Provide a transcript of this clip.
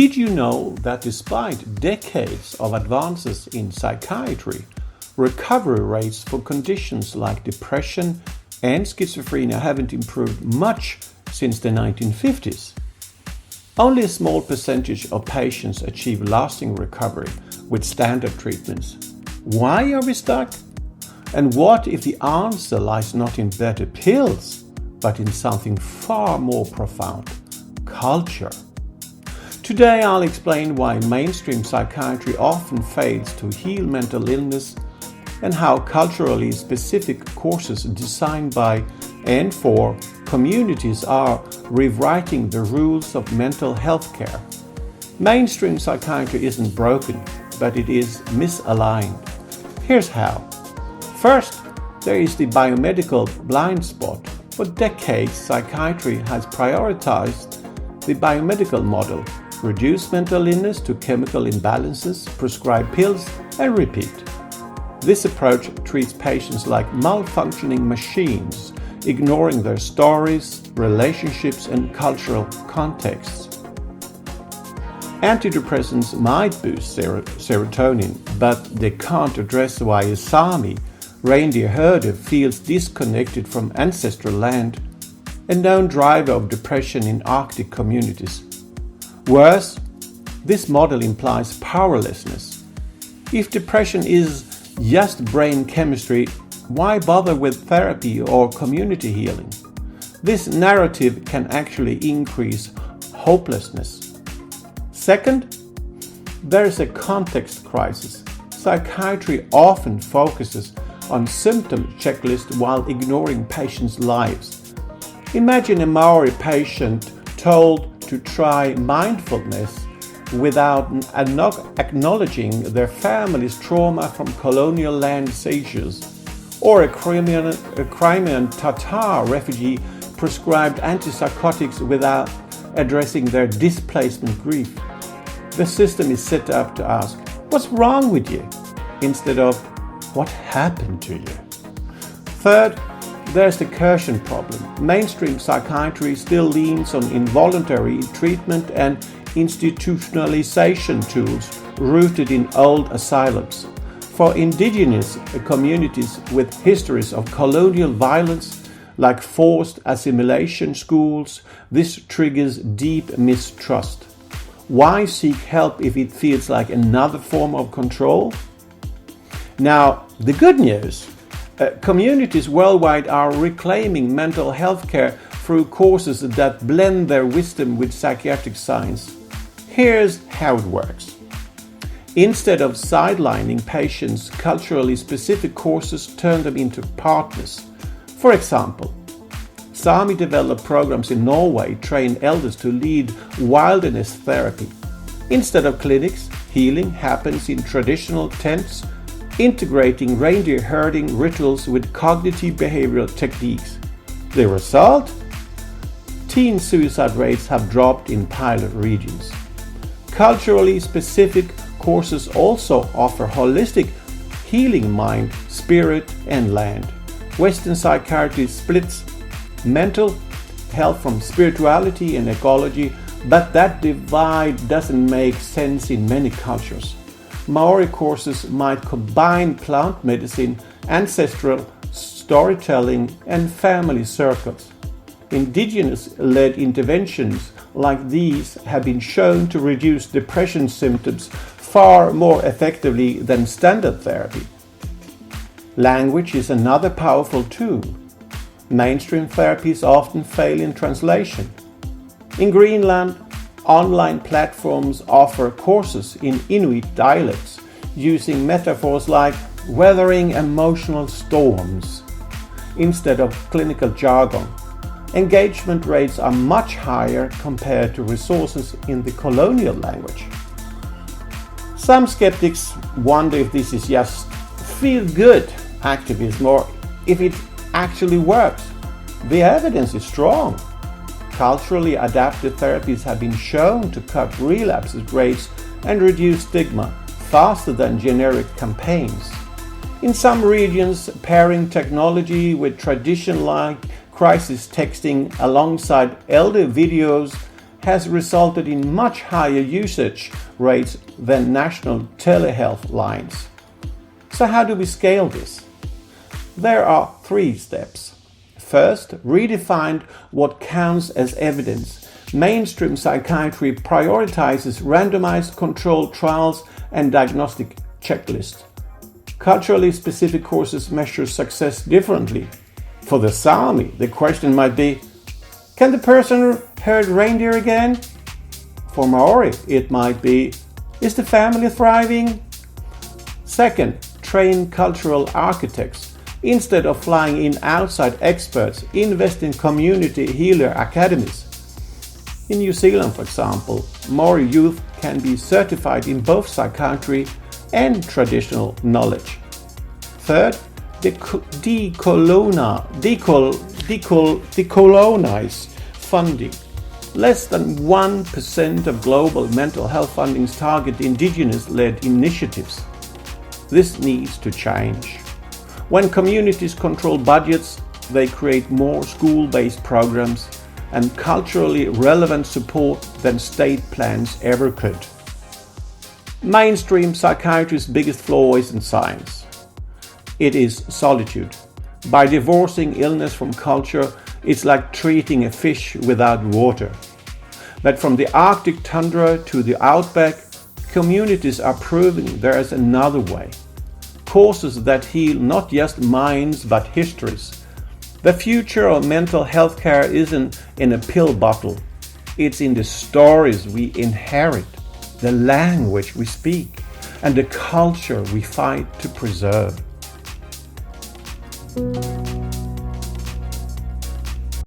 Did you know that despite decades of advances in psychiatry, recovery rates for conditions like depression and schizophrenia haven't improved much since the 1950s? Only a small percentage of patients achieve lasting recovery with standard treatments. Why are we stuck? And what if the answer lies not in better pills, but in something far more profound: culture? Today I'll explain why mainstream psychiatry often fails to heal mental illness and how culturally specific courses designed by and for communities are rewriting the rules of mental health care. Mainstream psychiatry isn't broken, but it is misaligned. Here's how. First, there is the biomedical blind spot. For decades, psychiatry has prioritized the biomedical model: reduce mental illness to chemical imbalances, prescribe pills, and repeat. This approach treats patients like malfunctioning machines, ignoring their stories, relationships, and cultural contexts. Antidepressants might boost serotonin, but they can't address why a Sami reindeer herder feels disconnected from ancestral land, a known driver of depression in Arctic communities. Worse, this model implies powerlessness. If depression is just brain chemistry, why bother with therapy or community healing? This narrative can actually increase hopelessness. Second, there is a context crisis. Psychiatry often focuses on symptom checklists while ignoring patients' lives. Imagine a Maori patient told to try mindfulness without acknowledging their family's trauma from colonial land seizures, or a Crimean Tatar refugee prescribed antipsychotics without addressing their displacement grief. The system is set up to ask, "What's wrong with you?" instead of, "What happened to you?" Third, there's the coercion problem. Mainstream psychiatry still leans on involuntary treatment and institutionalization tools rooted in old asylums. For Indigenous communities with histories of colonial violence, like forced assimilation schools, this triggers deep mistrust. Why seek help if it feels like another form of control? Now, the good news: communities worldwide are reclaiming mental health care through courses that blend their wisdom with psychiatric science. Here's how it works. Instead of sidelining patients, culturally specific courses turn them into partners. For example, Sami developed programs in Norway train elders to lead wilderness therapy. Instead of clinics, healing happens in traditional tents, integrating reindeer herding rituals with cognitive behavioral techniques. The result? Teen suicide rates have dropped in pilot regions. Culturally specific courses also offer holistic healing: mind, spirit, and land. Western psychiatry splits mental health from spirituality and ecology, but that divide doesn't make sense in many cultures. Maori courses might combine plant medicine, ancestral storytelling, and family circles. Indigenous-led interventions like these have been shown to reduce depression symptoms far more effectively than standard therapy. Language is another powerful tool. Mainstream therapies often fail in translation. In Greenland, online platforms offer courses in Inuit dialects using metaphors like weathering emotional storms instead of clinical jargon. Engagement rates are much higher compared to resources in the colonial language. Some skeptics wonder if this is just feel-good activism or if it actually works. The evidence is strong. Culturally adapted therapies have been shown to cut relapse rates and reduce stigma faster than generic campaigns. In some regions, pairing technology with tradition like crisis texting alongside elder videos has resulted in much higher usage rates than national telehealth lines. So how do we scale this? There are 3 steps. First, redefine what counts as evidence. Mainstream psychiatry prioritizes randomized controlled trials and diagnostic checklists. Culturally specific courses measure success differently. For the Sami, the question might be, can the person herd reindeer again? For Maori, it might be, is the family thriving? Second, train cultural architects. Instead of flying in outside experts, invest in community healer academies. In New Zealand, for example, Maori youth can be certified in both psychiatry and traditional knowledge. Third, decolonize funding. Less than 1% of global mental health fundings target Indigenous-led initiatives. This needs to change. When communities control budgets, they create more school-based programs and culturally relevant support than state plans ever could. Mainstream psychiatry's biggest flaw isn't science. It is solitude. By divorcing illness from culture, it's like treating a fish without water. But from the Arctic tundra to the outback, communities are proving there is another way. Courses that heal not just minds but histories. The future of mental health care isn't in a pill bottle. It's in the stories we inherit, the language we speak, and the culture we fight to preserve.